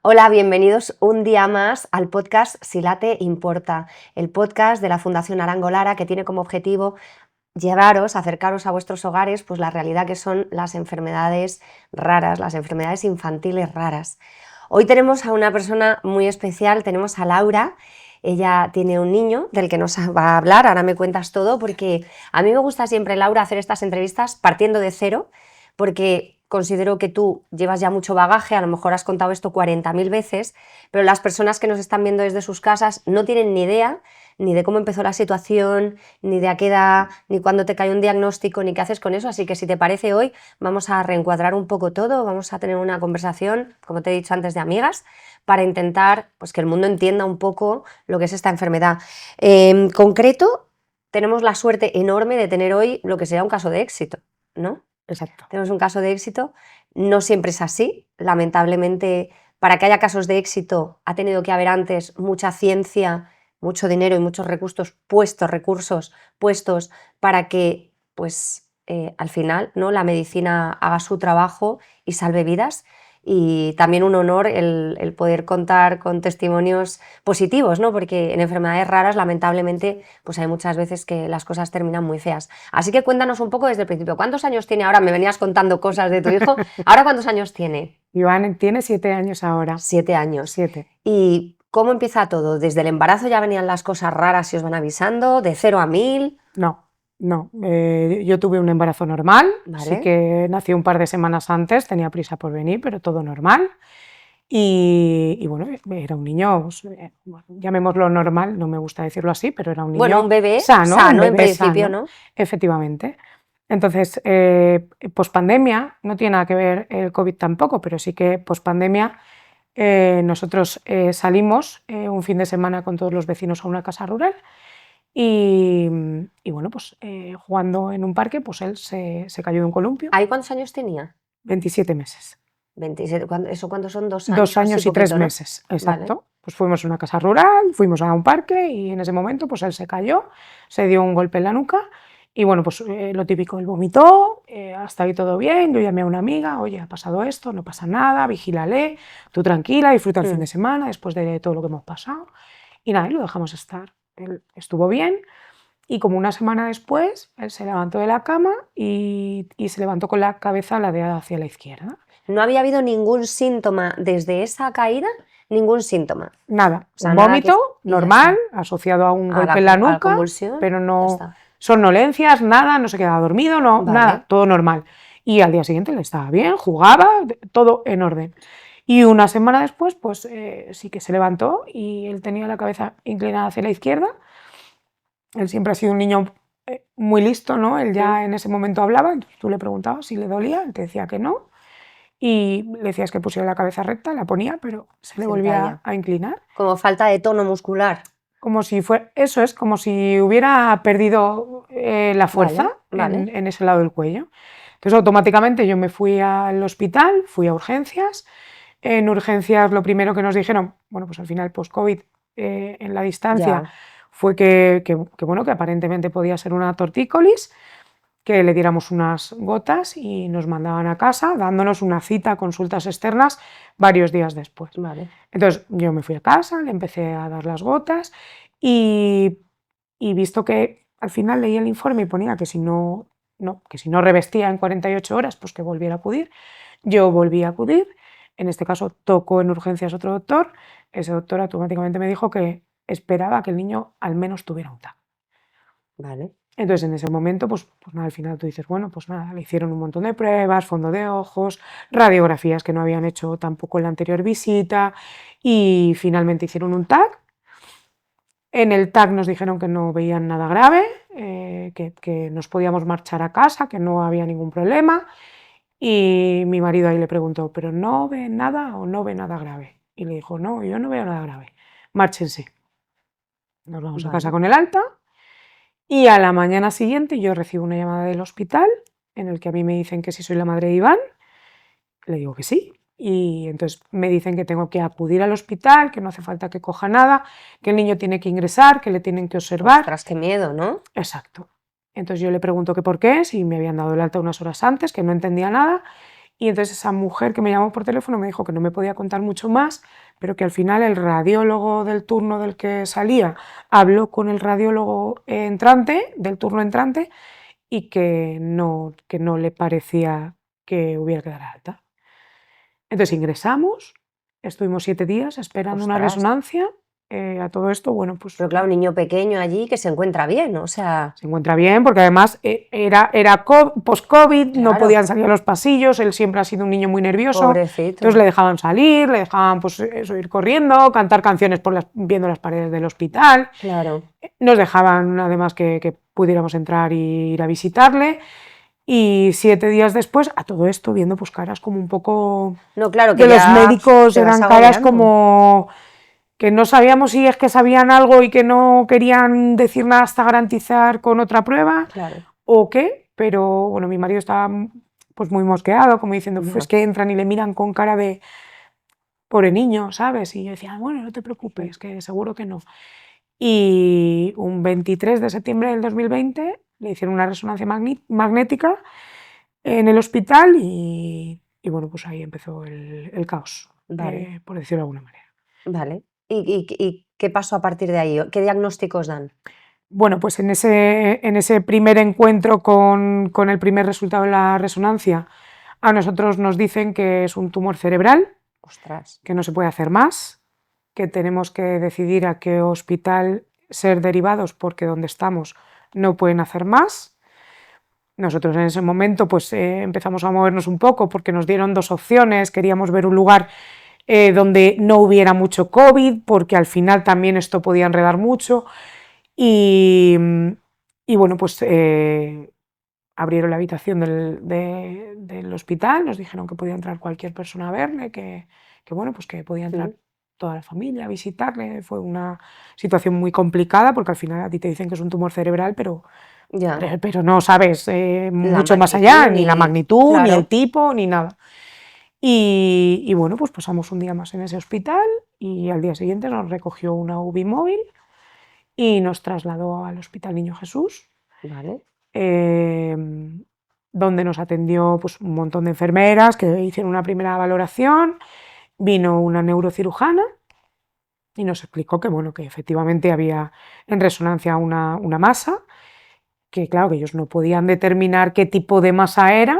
Hola, bienvenidos un día más al podcast Si Late Importa, el podcast de la Fundación Arango Lara que tiene como objetivo llevaros, acercaros a vuestros hogares, pues la realidad que son las enfermedades raras, las enfermedades infantiles raras. Hoy tenemos a una persona muy especial, tenemos a Laura. Ella tiene un niño del que nos va a hablar, ahora me cuentas todo, porque a mí me gusta siempre, Laura, hacer estas entrevistas partiendo de cero, porque considero que tú llevas ya mucho bagaje, a lo mejor has contado esto 40.000 veces, pero las personas que nos están viendo desde sus casas no tienen ni idea ni de cómo empezó la situación, ni de a qué edad, ni cuándo te cae un diagnóstico, ni qué haces con eso, así que si te parece hoy vamos a reencuadrar un poco todo, vamos a tener una conversación, como te he dicho antes, de amigas, para intentar pues, que el mundo entienda un poco lo que es esta enfermedad. En concreto, tenemos la suerte enorme de tener hoy lo que sería un caso de éxito, ¿no? Exacto. Tenemos un caso de éxito, no siempre es así, lamentablemente para que haya casos de éxito ha tenido que haber antes mucha ciencia, mucho dinero y muchos recursos puestos para que pues al final, ¿no?, la medicina haga su trabajo y salve vidas. Y también un honor el poder contar con testimonios positivos, ¿no? Porque en enfermedades raras, lamentablemente, pues hay muchas veces que las cosas terminan muy feas. Así que cuéntanos un poco desde el principio. ¿Cuántos años tiene ahora? Me venías contando cosas de tu hijo. ¿Ahora cuántos años tiene? Iván tiene 7 años ahora. 7 años. 7. ¿Y cómo empieza todo? ¿Desde el embarazo ya venían las cosas raras y os van avisando? ¿De 0 a 1000? No. Yo tuve un embarazo normal, Vale. sí que nació un par de semanas antes, tenía prisa por venir, pero todo normal. Y bueno, era un niño, pues, llamémoslo normal, no me gusta decirlo así, pero era un niño Bueno, un bebé sano, un bebé en principio, sano, ¿no? efectivamente. Entonces, pospandemia, no tiene nada que ver el COVID tampoco, pero sí que pospandemia, nosotros salimos un fin de semana con todos los vecinos a una casa rural y bueno, pues jugando en un parque, pues él se cayó de un columpio. ¿Ahí cuántos años tenía? 27 meses. 27. ¿Eso cuántos son? 2 años? 2 años Así y 3 poquito, ¿no? meses, exacto. Vale. Pues fuimos a una casa rural, fuimos a un parque y en ese momento pues él se cayó, se dio un golpe en la nuca y bueno, pues lo típico, él vomitó, hasta ahí todo bien, yo llamé a una amiga, oye, ha pasado esto, no pasa nada, vigílale, tú tranquila, disfruta el fin de semana después de todo lo que hemos pasado y nada, y lo dejamos estar. Él estuvo bien y como una semana después él se levantó de la cama y se levantó con la cabeza ladeada hacia la izquierda. ¿No había habido ningún síntoma desde esa caída? Ningún síntoma. Nada, O sea, un nada vómito normal, asociado a un golpe en la a la nuca, convulsión, pero ya no está. somnolencias, nada, no se quedaba dormido, no, Vale. nada, todo normal. Y al día siguiente le estaba bien, jugaba, todo en orden. Y una semana después, pues sí que se levantó y él tenía la cabeza inclinada hacia la izquierda. Él siempre ha sido un niño muy listo, ¿no? Él ya en ese momento hablaba, tú le preguntabas si le dolía, él te decía que no. Y le decías que pusiera la cabeza recta, la ponía, pero se le volvía a inclinar. Como falta de tono muscular. Como si fuera, eso es, como si hubiera perdido la fuerza Vale. en ese lado del cuello. Entonces automáticamente yo me fui al hospital, fui a urgencias. En urgencias lo primero que nos dijeron, bueno, pues al final post-COVID en la distancia fue que bueno, que aparentemente podía ser una tortícolis, que le diéramos unas gotas y nos mandaban a casa, dándonos una cita a consultas externas varios días después. Vale. Entonces yo me fui a casa, le empecé a dar las gotas y visto que al final leí el informe y ponía que si no revestía en 48 horas, pues que volviera a acudir, yo volví a acudir. En este caso tocó en urgencias otro doctor, ese doctor automáticamente me dijo que esperaba que el niño al menos tuviera un TAC. Vale. Entonces, en ese momento, pues nada, al final tú dices, bueno, pues nada, le hicieron un montón de pruebas, fondo de ojos, radiografías que no habían hecho tampoco en la anterior visita y finalmente hicieron un TAC. En el TAC nos dijeron que no veían nada grave, que nos podíamos marchar a casa, que no había ningún problema y mi marido ahí le preguntó, ¿pero no ve nada o no ve nada grave? Y le dijo, no, yo no veo nada grave, márchense. Nos vamos a casa con el alta. Y a la mañana siguiente yo recibo una llamada del hospital en el que a mí me dicen que si soy la madre de Iván, le digo que sí. Y entonces me dicen que tengo que acudir al hospital, que no hace falta que coja nada, que el niño tiene que ingresar, que le tienen que observar. Ostras, qué miedo, ¿no? Exacto. Entonces yo le pregunto que por qué, si me habían dado el alta unas horas antes, que no entendía nada. Y entonces esa mujer que me llamó por teléfono me dijo que no me podía contar mucho más, pero que al final el radiólogo del turno del que salía habló con el radiólogo entrante, del turno entrante, y que no le parecía que hubiera que dar alta. Entonces ingresamos, estuvimos 7 días esperando una Ostras. resonancia. A todo esto, bueno, pues Pero claro, un niño pequeño allí que se encuentra bien, o sea, se encuentra bien, porque además era post-COVID, no claro, podían salir a los pasillos, él siempre ha sido un niño muy nervioso, entonces pobrecito, le dejaban salir, le dejaban pues, eso, ir corriendo, cantar canciones viendo las paredes del hospital, claro. nos dejaban además que pudiéramos entrar e ir a visitarle, y 7 días después, a todo esto, viendo pues caras como un poco No, claro, que de los ya médicos, te vas eran caras agobiando. como que no sabíamos si es que sabían algo y que no querían decir nada hasta garantizar con otra prueba Claro, o qué, pero bueno, mi marido estaba pues muy mosqueado, como diciendo, es ya. que entran y le miran con cara de pobre niño, ¿sabes? Y yo decía, bueno, no te preocupes, que seguro que no. Y un 23 de septiembre del 2020 le hicieron una resonancia magnética en el hospital y bueno, pues ahí empezó el caos, Vale, por decirlo de alguna manera. vale. ¿Y qué pasó a partir de ahí? ¿Qué diagnósticos dan? Bueno, pues en ese primer encuentro con el primer resultado de la resonancia, a nosotros nos dicen que es un tumor cerebral, Ostras, que no se puede hacer más, que tenemos que decidir a qué hospital ser derivados porque donde estamos no pueden hacer más. Nosotros en ese momento pues empezamos a movernos un poco porque nos dieron 2 opciones, queríamos ver un lugar donde no hubiera mucho COVID, porque al final también esto podía enredar mucho. Y, y bueno, pues abrieron la habitación del hospital, nos dijeron que podía entrar cualquier persona a verle, que bueno, pues que podía entrar mm, toda la familia a visitarle. Fue una situación muy complicada porque al final a ti te dicen que es un tumor cerebral, ya. pero no sabes La mucho más allá, magnitud, ni la ni... magnitud, ni el Claro, tipo, ni nada. Y bueno, pues pasamos un día más en ese hospital y al día siguiente nos recogió una UBI móvil y nos trasladó al Hospital Niño Jesús, vale, eh, donde nos atendió pues, un montón de enfermeras que hicieron una primera valoración, vino una neurocirujana y nos explicó que, bueno, que efectivamente había en resonancia una masa, que claro, que ellos no podían determinar qué tipo de masa era,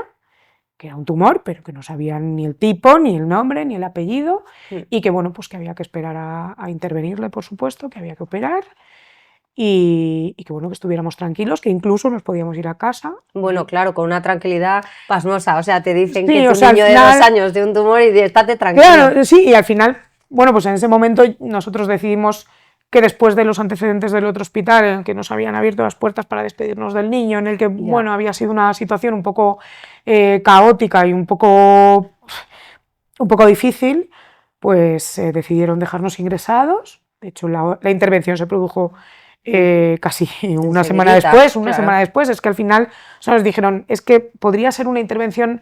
que era un tumor, pero que no sabían ni el tipo, ni el nombre, ni el apellido, mm. y que bueno, pues que había que esperar a intervenirle, por supuesto, que había que operar, y que bueno, que estuviéramos tranquilos, que incluso nos podíamos ir a casa. Bueno, claro, con una tranquilidad pasmosa, o sea, te dicen que Sí, o tu sea, al niño de 2 final, años de un tumor y estate tranquilo. claro, sí, y al final, bueno, pues en ese momento nosotros decidimos que después de los antecedentes del otro hospital, en el que nos habían abierto las puertas para despedirnos del niño, en el que, Ya, bueno, había sido una situación un poco caótica y un poco difícil, pues decidieron dejarnos ingresados. De hecho, la intervención se produjo mm, casi una semana enseguidita, después, una claro. semana después. Es que al final o sea, nos dijeron, es que podría ser una intervención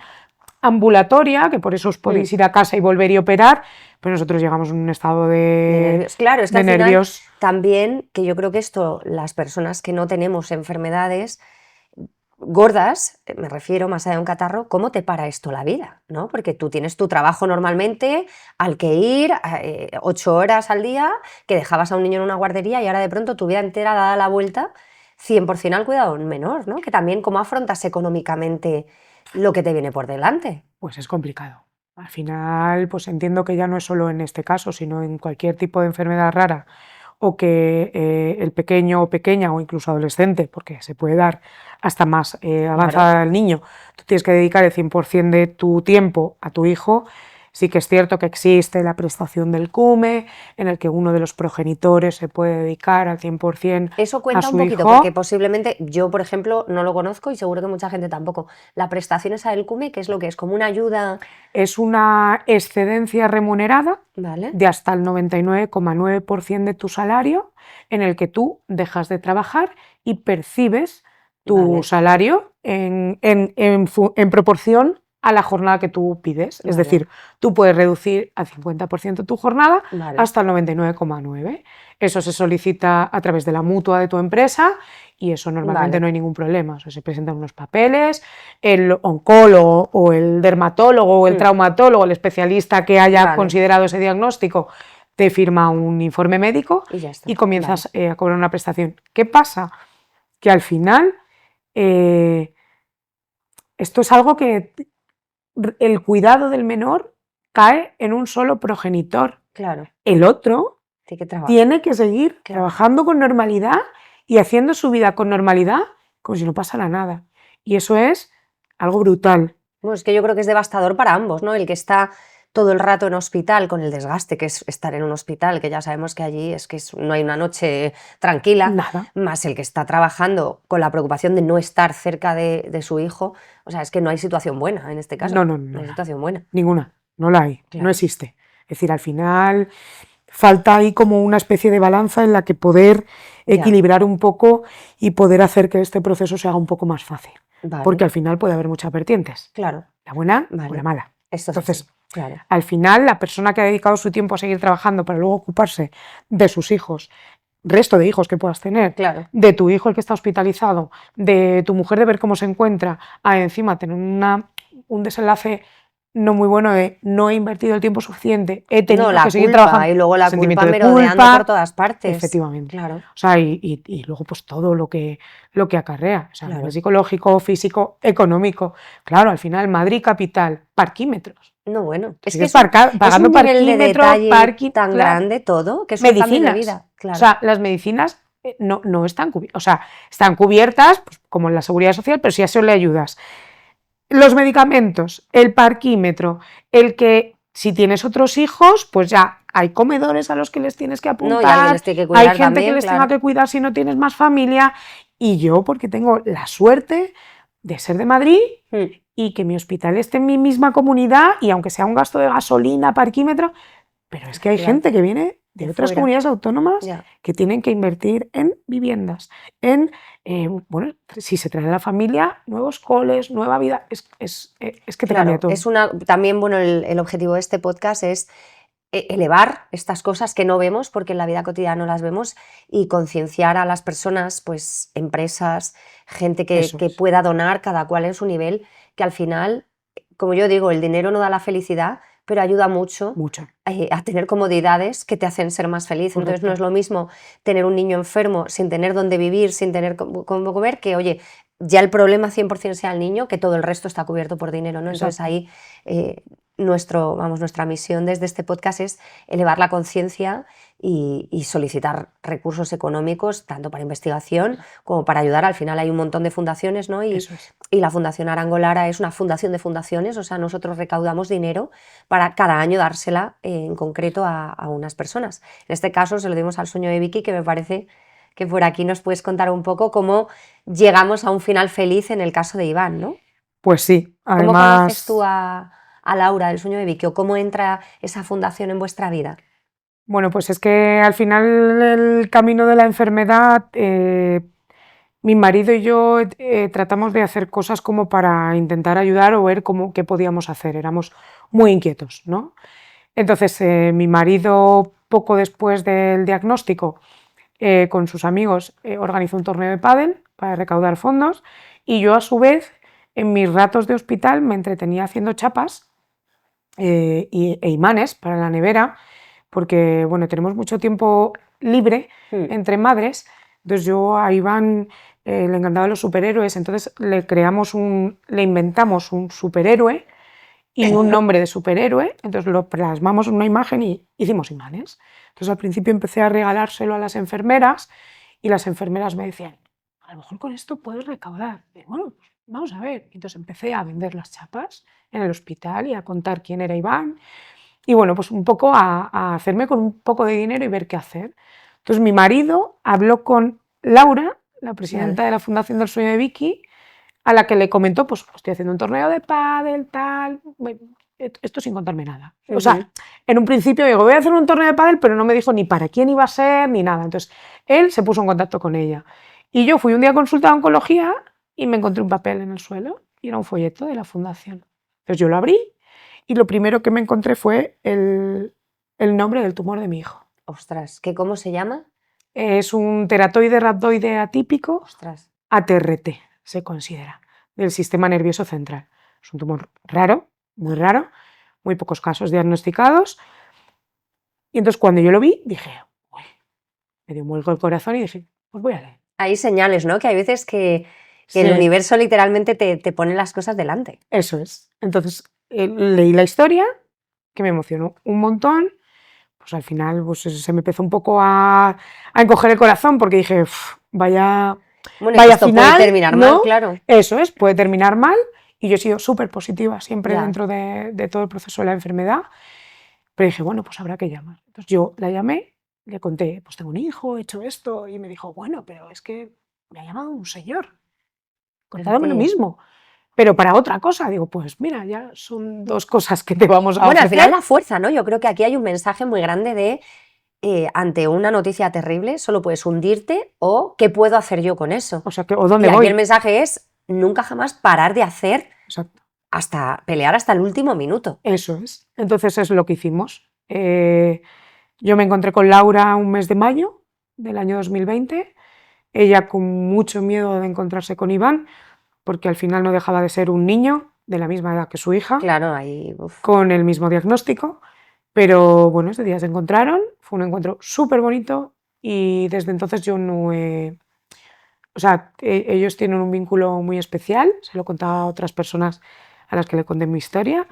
ambulatoria, que por eso os Mm. podéis ir a casa y volver y operar, pero nosotros llegamos en un estado De de, nervios. Claro, es que de al final nervios. también, que yo creo que esto, las personas que no tenemos enfermedades gordas, me refiero más allá de un catarro, ¿cómo te para esto la vida? ¿No? Porque tú tienes tu trabajo normalmente al que ir 8 horas al día, que dejabas a un niño en una guardería y ahora de pronto tu vida entera dada la vuelta 100% al cuidado de un menor, ¿no? Que también cómo afrontas económicamente lo que te viene por delante. Pues es complicado. Al final, pues entiendo que ya no es solo en este caso, sino en cualquier tipo de enfermedad rara o que el pequeño o pequeña o incluso adolescente, porque se puede dar hasta más Claro. avanzada el niño, tú tienes que dedicar el 100% de tu tiempo a tu hijo. Sí que es cierto que existe la prestación del CUME, en el que uno de los progenitores se puede dedicar al 100% Eso a cuenta un su poquito, porque hijo. posiblemente yo, por ejemplo, no lo conozco y seguro que mucha gente tampoco. La prestación esa del CUME, ¿qué es lo que es? ¿Como una ayuda? Es una excedencia remunerada ¿Vale? de hasta el 99,9% de tu salario, en el que tú dejas de trabajar y percibes tu Vale. salario en proporción a la jornada que tú pides. Es Vale. decir, tú puedes reducir al 50% tu jornada Vale. hasta el 99,9%. Eso se solicita a través de la mutua de tu empresa y eso normalmente Vale. no hay ningún problema. O sea, se presentan unos papeles, el oncólogo o el dermatólogo o el traumatólogo, el especialista que haya Vale. considerado ese diagnóstico, te firma un informe médico Y ya está. y comienzas a cobrar una prestación. ¿Qué pasa? Que al final esto es algo que el cuidado del menor cae en un solo progenitor. Claro. El otro Sí que trabaja. tiene que seguir Claro. trabajando con normalidad y haciendo su vida con normalidad como si no pasara nada. Y eso es algo brutal. Bueno, es que yo creo que es devastador para ambos, ¿no? El que está todo el rato en hospital con el desgaste que es estar en un hospital, que ya sabemos que allí no hay una noche tranquila, Nada. más el que está trabajando con la preocupación de no estar cerca de su hijo. O sea, es que no hay situación buena en este caso. No hay situación buena. Ninguna. No la hay. Claro. No existe. Es decir, al final falta ahí como una especie de balanza en la que poder equilibrar un poco y poder hacer que este proceso se haga un poco más fácil. Vale. Porque al final puede haber muchas vertientes. Claro. La buena o Vale. la mala. Esto es Entonces, así, claro. al final, la persona que ha dedicado su tiempo a seguir trabajando para luego ocuparse de sus hijos, resto de hijos que puedas tener, Claro. de tu hijo el que está hospitalizado, de tu mujer de ver cómo se encuentra, a encima tener un desenlace no muy bueno de no he invertido el tiempo suficiente, he tenido No, la que seguir culpa, trabajando, y luego la sentimiento culpa de merodeando culpa, por todas partes. efectivamente. Claro. O sea, y luego pues todo lo que acarrea, o sea, a Claro. nivel psicológico, físico, económico. Claro, al final Madrid capital, parquímetros. No, bueno, es que Sigues es un pagando nivel de parquímetro, detalle tan claro. grande todo, que es un cambio de Medicinas. vida. Claro. O sea, las medicinas no están cubiertas. O sea, están cubiertas pues, como en la seguridad social, pero si a eso le ayudas. Los medicamentos, el parquímetro, el que si tienes otros hijos, pues ya hay comedores a los que les tienes que No, y alguien apuntar, les tiene que hay cuidar gente también, que les claro. tenga que cuidar si no tienes más familia. Y yo, porque tengo la suerte de ser de Madrid y que mi hospital esté en mi misma comunidad y aunque sea un gasto de gasolina, parquímetro, pero es que hay Claro. gente que viene de otras fuera. comunidades autónomas Ya. que tienen que invertir en viviendas, en, bueno, si se trae a la familia, nuevos coles, nueva vida, es que te cambia todo. Es también, bueno, el objetivo de este podcast es elevar estas cosas que no vemos porque en la vida cotidiana no las vemos y concienciar a las personas, pues empresas, gente que Eso es. pueda donar cada cual en su nivel, que al final, como yo digo, el dinero no da la felicidad, pero ayuda mucho Mucho. a tener comodidades que te hacen ser más feliz. Entonces Correcto. no es lo mismo tener un niño enfermo sin tener dónde vivir, sin tener cómo comer, que oye, ya el problema 100% sea el niño, que todo el resto está cubierto por dinero, ¿no? Entonces Exacto. ahí nuestra misión desde este podcast es elevar la conciencia y solicitar recursos económicos tanto para investigación como para ayudar. Al final hay un montón de fundaciones, ¿no? Eso es. Y la Fundación Arango Lara es una fundación de fundaciones, o sea, nosotros recaudamos dinero para cada año dársela en concreto a unas personas. En este caso se lo dimos al Sueño de Vicky, que me parece que por aquí nos puedes contar un poco cómo llegamos a un final feliz en el caso de Iván, ¿no? Pues sí, ¿Cómo además... conoces tú a Laura del Sueño de Vicky o cómo entra esa fundación en vuestra vida? Bueno, pues es que al final el camino de la enfermedad, mi marido y yo tratamos de hacer cosas como para intentar ayudar o ver qué podíamos hacer. Éramos muy inquietos, ¿no? Entonces, mi marido, poco después del diagnóstico, con sus amigos, organizó un torneo de pádel para recaudar fondos y yo, a su vez, en mis ratos de hospital me entretenía haciendo chapas e imanes para la nevera, porque bueno, tenemos mucho tiempo libre entre madres. Entonces yo a Iván le encantaban los superhéroes, entonces le inventamos un superhéroe y un nombre de superhéroe, entonces lo plasmamos en una imagen y hicimos imanes. Entonces al principio empecé a regalárselo a las enfermeras y las enfermeras me decían, a lo mejor con esto puedes recaudar. Y bueno, pues vamos a ver. Entonces empecé a vender las chapas en el hospital y a contar quién era Iván. Y bueno, pues un poco a hacerme con un poco de dinero y ver qué hacer. Entonces mi marido habló con Laura, la presidenta de la Fundación del Sueño de Vicky, a la que le comentó, pues estoy haciendo un torneo de pádel, tal, esto sin contarme nada. O sea, en un principio digo, voy a hacer un torneo de pádel, pero no me dijo ni para quién iba a ser, ni nada. Entonces él se puso en contacto con ella. Y yo fui un día a consulta de oncología y me encontré un papel en el suelo y era un folleto de la fundación. Entonces yo lo abrí y lo primero que me encontré fue el nombre del tumor de mi hijo. Ostras, ¿qué cómo se llama? Es un teratoide rhabdoide atípico, Ostras. ATRT se considera, del sistema nervioso central. Es un tumor raro, muy pocos casos diagnosticados. Y entonces cuando yo lo vi, dije, uy, me dio un vuelco el corazón y dije, pues voy a leer. Hay señales, ¿no? Que hay veces que Sí, el universo literalmente te pone las cosas delante. eso es. Entonces leí la historia, que me emocionó un montón. Pues al final pues, se me empezó un poco a encoger el corazón porque dije, vaya, Bueno, y que vaya esto final, puede terminar ¿no? mal, claro. Eso es, puede terminar mal y yo he sido súper positiva siempre Ya. dentro de todo el proceso de la enfermedad, pero dije, bueno, pues habrá que llamar. Entonces yo la llamé, le conté, pues tengo un hijo, he hecho esto y me dijo, bueno, pero es que me ha llamado un señor, contándome lo Fíjate. mismo, pero para otra cosa. Digo, pues mira, ya son dos cosas que te vamos a Bueno, al ofrecer. final la fuerza, ¿no? Yo creo que aquí hay un mensaje muy grande de ante una noticia terrible solo puedes hundirte o ¿qué puedo hacer yo con eso? O sea, que, ¿o dónde Y aquí voy? el mensaje es nunca jamás parar de hacer Exacto. hasta pelear hasta el último minuto. Eso es. Entonces es lo que hicimos. Yo me encontré con Laura un mes de mayo del año 2020, ella con mucho miedo de encontrarse con Iván, porque al final no dejaba de ser un niño de la misma edad que su hija, Claro, ahí. con el mismo diagnóstico, pero bueno, ese día se encontraron, fue un encuentro súper bonito y desde entonces yo no he... O sea, ellos tienen un vínculo muy especial, se lo contaba a otras personas a las que le conté mi historia.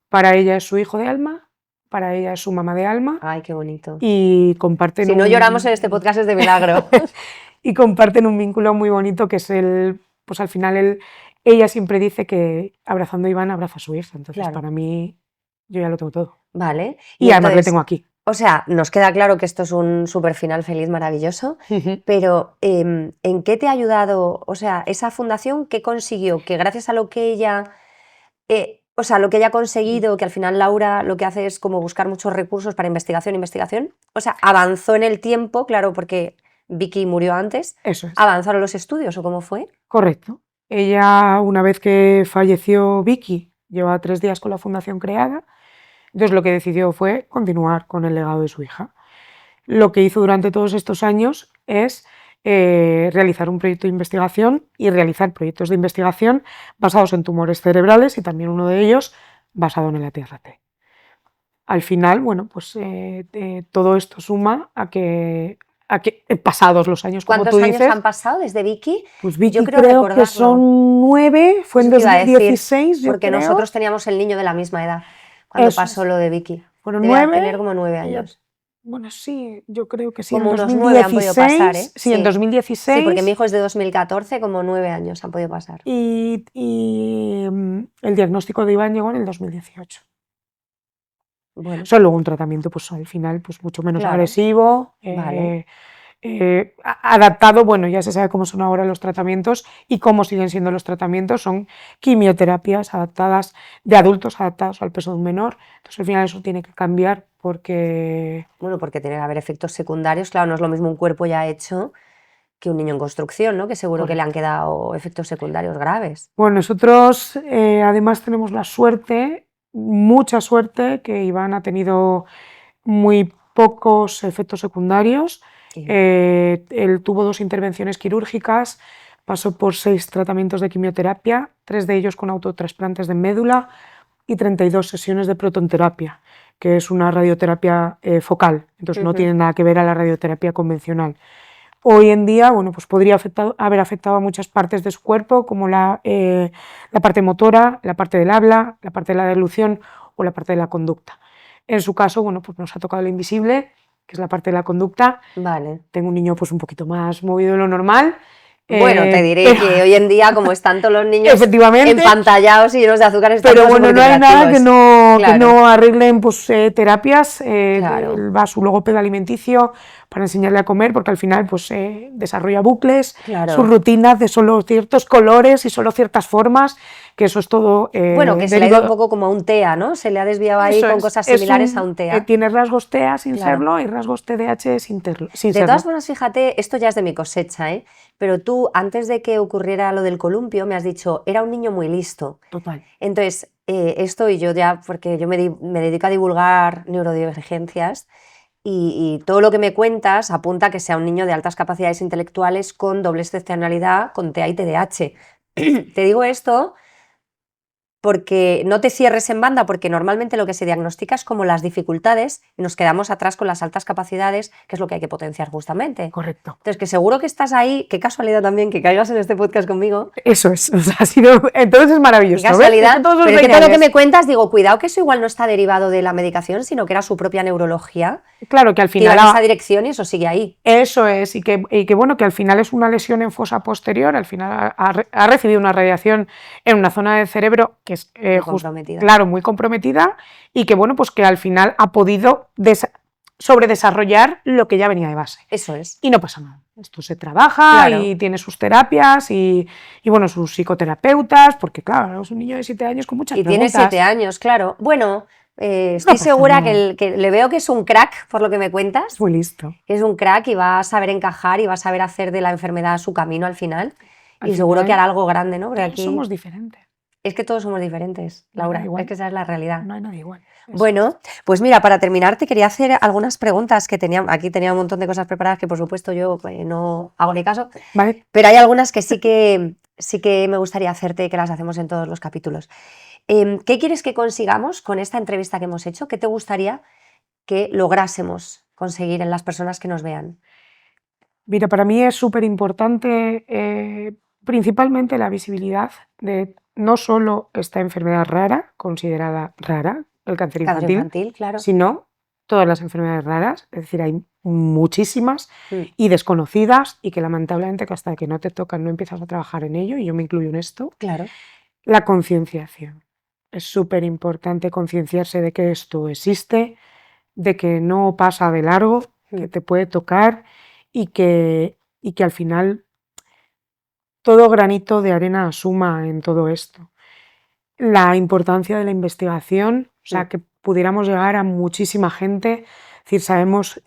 Para ella es su hijo de alma, para ella es su mamá de alma. Ay, qué bonito. Y comparten si no lloramos en este podcast es de milagro. y comparten un vínculo muy bonito que es pues al final ella siempre dice que abrazando a Iván abraza a su hija, entonces Claro. para mí yo ya lo tengo todo. Vale. Y además le tengo aquí. O sea, nos queda claro que esto es un súper final feliz, maravilloso, pero ¿en qué te ha ayudado? O sea, esa fundación, ¿qué consiguió? Que gracias a lo que ella, o sea, lo que ella ha conseguido, que al final Laura lo que hace es como buscar muchos recursos para investigación, o sea, avanzó en el tiempo, claro, porque Vicky murió antes. Eso es. ¿Avanzaron los estudios o cómo fue? Correcto. Ella, una vez que falleció Vicky, llevaba 3 días con la fundación creada, entonces lo que decidió fue continuar con el legado de su hija. Lo que hizo durante todos estos años es realizar un proyecto de investigación y realizar proyectos de investigación basados en tumores cerebrales y también uno de ellos basado en el ATRT. Al final, bueno, pues todo esto suma a que pasados los años, como ¿Cuántos tú años dices, han pasado desde Vicky? pues Vicky Yo creo creo que recordarlo. son 9, fue en Eso te iba a decir, 2016, yo porque creo. nosotros teníamos el niño de la misma edad cuando Eso pasó es. lo de Vicky. Fueron Debía 9. tener como 9 ella- años. Bueno, sí, yo creo que sí, Como en unos 9 han podido 2016. pasar, ¿eh? Sí, en 2016. Sí, porque mi hijo es de 2014, como 9 años han podido pasar. Y el diagnóstico de Iván llegó en el 2018. Bueno, Solo un tratamiento, pues al final, pues mucho menos Claro. agresivo, Vale. adaptado, bueno, ya se sabe cómo son ahora los tratamientos y cómo siguen siendo los tratamientos, son quimioterapias adaptadas, de adultos adaptados al peso de un menor, entonces al final eso tiene que cambiar porque... Bueno, porque tiene que haber efectos secundarios. Claro, no es lo mismo un cuerpo ya hecho que un niño en construcción, ¿no? Que seguro que le han quedado efectos secundarios graves. Bueno, nosotros además tenemos la suerte, mucha suerte, que Iván ha tenido muy pocos efectos secundarios. Sí. Él tuvo 2 intervenciones quirúrgicas, pasó por 6 tratamientos de quimioterapia, 3 de ellos con autotrasplantes de médula y 32 sesiones de protonterapia, que es una radioterapia focal, entonces no tiene nada que ver a la radioterapia convencional. Hoy en día, bueno, pues podría haber afectado a muchas partes de su cuerpo, como la parte motora, la parte del habla, la parte de la deglución o la parte de la conducta. En su caso, bueno, pues nos ha tocado lo invisible, que es la parte de la conducta. Vale. Tengo un niño pues un poquito más movido de lo normal. Bueno, te diré que hoy en día, como están todos los niños efectivamente, empantallados y llenos de azúcar, están pero todos bueno, no hay nada que superhiperactivos. no arreglen pues, terapias. Claro. Va a su logopeda alimenticio para enseñarle a comer, porque al final pues desarrolla bucles, Claro. sus rutinas de solo ciertos colores y solo ciertas formas, que eso es todo... Bueno, que se le ha ido un poco como a un TEA, ¿no? Se le ha desviado ahí Eso con es, cosas similares a un TEA. Tiene rasgos TEA sin Claro. serlo y rasgos TDAH sin De serlo. todas formas, fíjate, esto ya es de mi cosecha, ¿eh? pero tú, antes de que ocurriera lo del columpio, me has dicho, era un niño muy listo. Total. Entonces, esto y yo ya, porque yo me dedico a divulgar neurodivergencias y todo lo que me cuentas apunta a que sea un niño de altas capacidades intelectuales con doble excepcionalidad, con TEA y TDAH. Te digo esto porque no te cierres en banda, porque normalmente lo que se diagnostica es como las dificultades y nos quedamos atrás con las altas capacidades, que es lo que hay que potenciar justamente. Correcto. Entonces, que seguro que estás ahí, qué casualidad también que caigas en este podcast conmigo. Eso es, o sea, ha sido, entonces es maravilloso. Qué casualidad, ¿Ves? Todos los pero es que todo lo que señales. me cuentas, digo, cuidado que eso igual no está derivado de la medicación, sino que era su propia neurología, Claro que al que iba final en esa dirección y eso sigue ahí. eso es, y que bueno, que al final es una lesión en fosa posterior, al final ha recibido una radiación en una zona del cerebro que es Muy comprometida. claro, muy comprometida, y que bueno, pues que al final ha podido sobredesarrollar lo que ya venía de base. Eso es. Y no pasa nada. Esto se trabaja Claro. y tiene sus terapias y bueno, sus psicoterapeutas, porque claro, es un niño de 7 años con muchas Y tiene preguntas. 7 años, claro. Bueno, estoy pasa segura nada. que le veo que es un crack, por lo que me cuentas. Es muy listo. Que es un crack y va a saber encajar y va a saber hacer de la enfermedad su camino al final. Al Y seguro final, que hará algo grande, ¿no? Porque todos aquí somos diferentes. es que todos somos diferentes, No hay Laura. nadie igual. Es que esa es la realidad. No hay nadie igual. Eso Bueno, pues mira, para terminar te quería hacer algunas preguntas que tenía. Aquí tenía un montón de cosas preparadas que por supuesto yo no hago ni caso. Vale. Pero hay algunas que sí que me gustaría hacerte, que las hacemos en todos los capítulos. ¿Qué quieres que consigamos con esta entrevista que hemos hecho? ¿Qué te gustaría que lográsemos conseguir en las personas que nos vean? Mira, para mí es súper importante principalmente la visibilidad de no solo esta enfermedad rara, considerada rara, el cáncer Cáncer infantil, infantil, claro. sino todas las enfermedades raras, es decir, hay muchísimas Mm. y desconocidas y que lamentablemente que hasta que no te tocan no empiezas a trabajar en ello, y yo me incluyo en esto. Claro. La concienciación. Es súper importante concienciarse de que esto existe, de que no pasa de largo, que te puede tocar y que al final todo granito de arena suma en todo esto. La importancia de la investigación, o sea, que pudiéramos llegar a muchísima gente, es decir, sabemos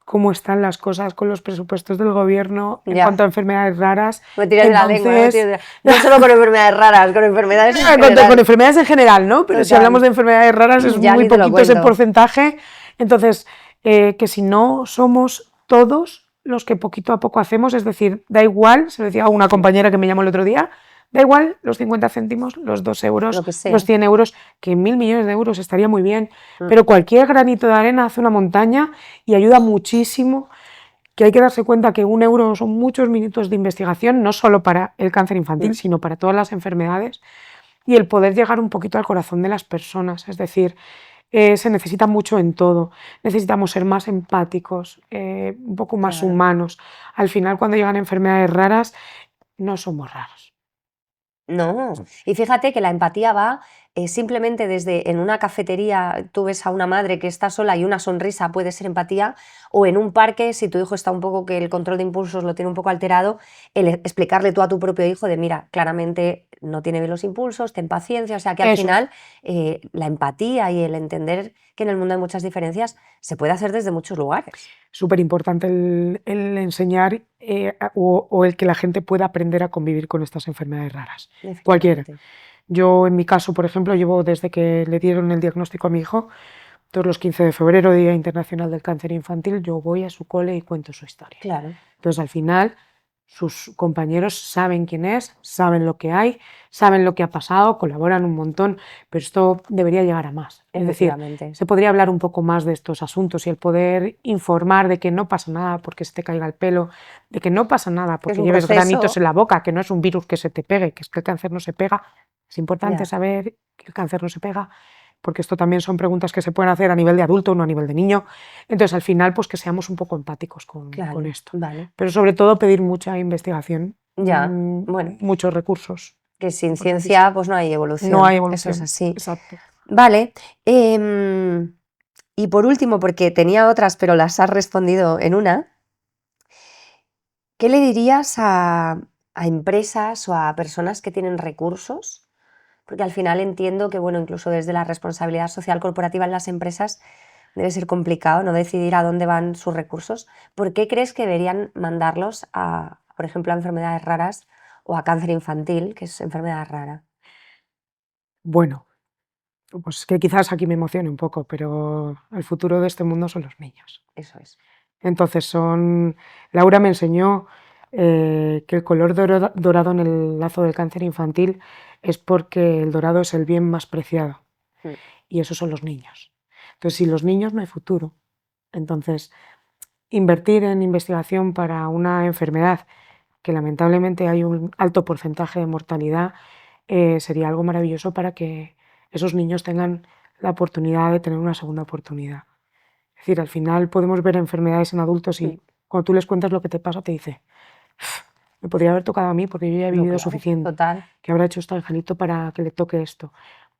cómo están las cosas con los presupuestos del gobierno en Ya. cuanto a enfermedades raras. Me tiras de la lengua, ¿no? Entonces, No solo con enfermedades raras, con enfermedades en con general. enfermedades en general, ¿no? Pero si Total. hablamos de enfermedades raras es Ya muy ni te lo poquito ese cuento. porcentaje. Entonces, que si no somos todos los que poquito a poco hacemos, es decir, da igual, se lo decía a una compañera que me llamó el otro día, da igual los 50 céntimos, los 2 euros, Lo que sea. los 100 euros, que 1.000 millones de euros estaría muy bien, pero cualquier granito de arena hace una montaña y ayuda muchísimo, que hay que darse cuenta que 1 euro son muchos minutos de investigación, no solo para el cáncer infantil, sino para todas las enfermedades, y el poder llegar un poquito al corazón de las personas, es decir, se necesita mucho en todo, necesitamos ser más empáticos, un poco más Claro. humanos. Al final, cuando llegan enfermedades raras, no somos raros. No, y fíjate que la empatía va simplemente desde en una cafetería, tú ves a una madre que está sola y una sonrisa puede ser empatía, o en un parque, si tu hijo está un poco que el control de impulsos lo tiene un poco alterado, el explicarle tú a tu propio hijo de mira, claramente no tiene bien los impulsos, ten paciencia, o sea que al Eso. final la empatía y el entender que en el mundo hay muchas diferencias se puede hacer desde muchos lugares. Súper importante el enseñar o el que la gente pueda aprender a convivir con estas enfermedades raras. Cualquiera. Efectivamente. Yo, en mi caso, por ejemplo, llevo desde que le dieron el diagnóstico a mi hijo, todos los 15 de febrero, Día Internacional del Cáncer Infantil, yo voy a su cole y cuento su historia. Claro. Entonces, al final, sus compañeros saben quién es, saben lo que hay, saben lo que ha pasado, colaboran un montón, pero esto debería llegar a más. Es decir, Efectivamente. se podría hablar un poco más de estos asuntos y el poder informar de que no pasa nada porque se te caiga el pelo, de que no pasa nada porque un lleves proceso. granitos en la boca, que no es un virus que se te pegue, que es que el cáncer no se pega. Es importante Ya. saber que el cáncer no se pega, porque esto también son preguntas que se pueden hacer a nivel de adulto, no a nivel de niño. Entonces, al final, pues que seamos un poco empáticos con Claro, esto. vale. Pero sobre todo pedir mucha investigación, Ya, bueno. muchos recursos. Que sin ciencia pues no hay evolución. No hay evolución. Eso es así. Exacto. Vale. Y por último, porque tenía otras, pero las has respondido en una, ¿qué le dirías a empresas o a personas que tienen recursos? Porque al final entiendo que, bueno, incluso desde la responsabilidad social corporativa en las empresas debe ser complicado no decidir a dónde van sus recursos. ¿Por qué crees que deberían mandarlos a por ejemplo, a enfermedades raras o a cáncer infantil, que es enfermedad rara? Bueno, pues que quizás aquí me emocione un poco, pero el futuro de este mundo son los niños. Eso es. Entonces Laura me enseñó que el color dorado en el lazo del cáncer infantil es porque el dorado es el bien más preciado Mm. y esos son los niños. Entonces, sin los niños no hay futuro. Entonces, invertir en investigación para una enfermedad que lamentablemente hay un alto porcentaje de mortalidad sería algo maravilloso para que esos niños tengan la oportunidad de tener una segunda oportunidad. Es decir, al final podemos ver enfermedades en adultos y cuando tú les cuentas lo que te pasa te dice, me podría haber tocado a mí porque yo ya he No, vivido claro, suficiente. total. ¿Qué habrá hecho este angelito para que le toque esto?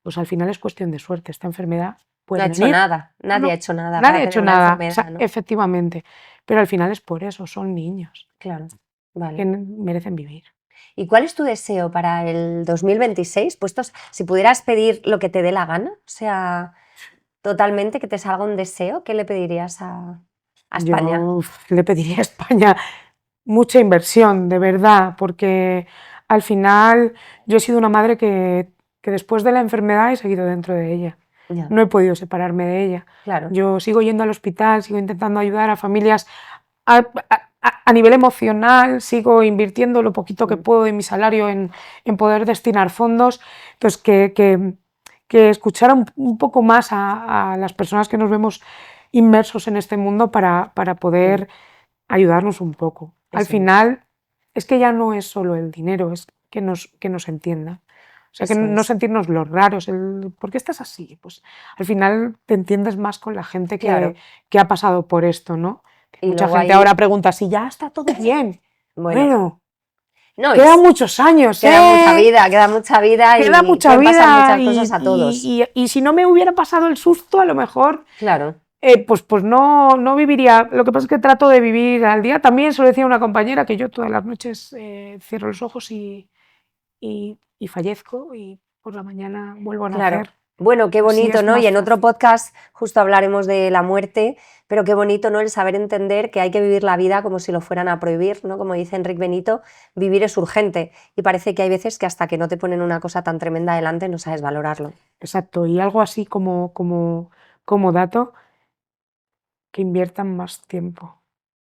Pues al final es cuestión de suerte. Esta enfermedad No ha puede hecho venir. nada, nadie ha No, hecho nada nadie para ha tener hecho una nada, enfermedad, ¿no? efectivamente. Pero al final es por eso, son niños Claro, que vale. merecen vivir. ¿Y cuál es tu deseo para el 2026? Puestos, si pudieras pedir lo que te dé la gana, o sea, totalmente que te salga un deseo, ¿qué le pedirías a España? Yo le pediría a España mucha inversión, de verdad, porque al final yo he sido una madre que después de la enfermedad he seguido dentro de ella. Ya, No he podido separarme de ella. claro, Yo sigo yendo al hospital, sigo intentando ayudar a familias a nivel emocional, sigo invirtiendo lo poquito que puedo de mi salario en poder destinar fondos. Entonces, que escuchar un poco más a las personas que nos vemos inmersos en este mundo para poder ayudarnos un poco. Al eso es, final, es que ya no es solo el dinero, es que nos entiendan. O sea, que eso no es. sentirnos los raros, ¿por qué estás así? Pues al final te entiendes más con la gente Claro, que ha pasado por esto, ¿no? y Mucha luego gente ahora ahí, pregunta si ya está todo bien. bueno, Bueno, no, quedan muchos años, queda mucha vida queda y mucha pueden pasar vida muchas cosas a todos. y si no me hubiera pasado el susto, a lo mejor Claro, pues no viviría. Lo que pasa es que trato de vivir al día. También se lo decía una compañera que yo todas las noches cierro los ojos y fallezco y por la mañana vuelvo a claro. nacer. Bueno, qué Así bonito, es ¿no? Y más en otro fácil. podcast justo hablaremos de la muerte, pero qué bonito, ¿no? El saber entender que hay que vivir la vida como si lo fueran a prohibir, ¿no? Como dice Enrique Benito, vivir es urgente. Y parece que hay veces que hasta que no te ponen una cosa tan tremenda delante no sabes valorarlo. Exacto. Y algo así como dato, que inviertan más tiempo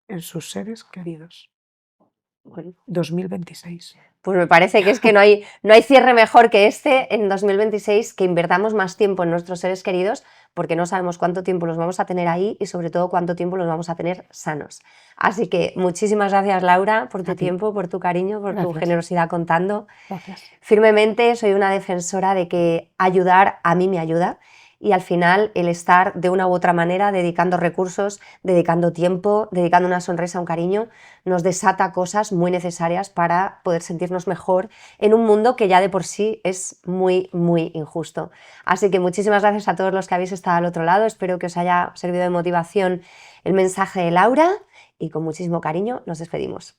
en sus seres queridos. Bueno, 2026. pues me parece que es que no hay cierre mejor que este en 2026, que invertamos más tiempo en nuestros seres queridos, porque no sabemos cuánto tiempo los vamos a tener ahí y sobre todo cuánto tiempo los vamos a tener sanos. Así que muchísimas gracias, Laura, por A tu ti. tiempo, por tu cariño, por tu Gracias. generosidad contando. Gracias. Firmemente soy una defensora de que ayudar a mí me ayuda, y al final el estar de una u otra manera dedicando recursos, dedicando tiempo, dedicando una sonrisa, un cariño, nos desata cosas muy necesarias para poder sentirnos mejor en un mundo que ya de por sí es muy, muy injusto. Así que muchísimas gracias a todos los que habéis estado al otro lado. Espero que os haya servido de motivación el mensaje de Laura y con muchísimo cariño nos despedimos.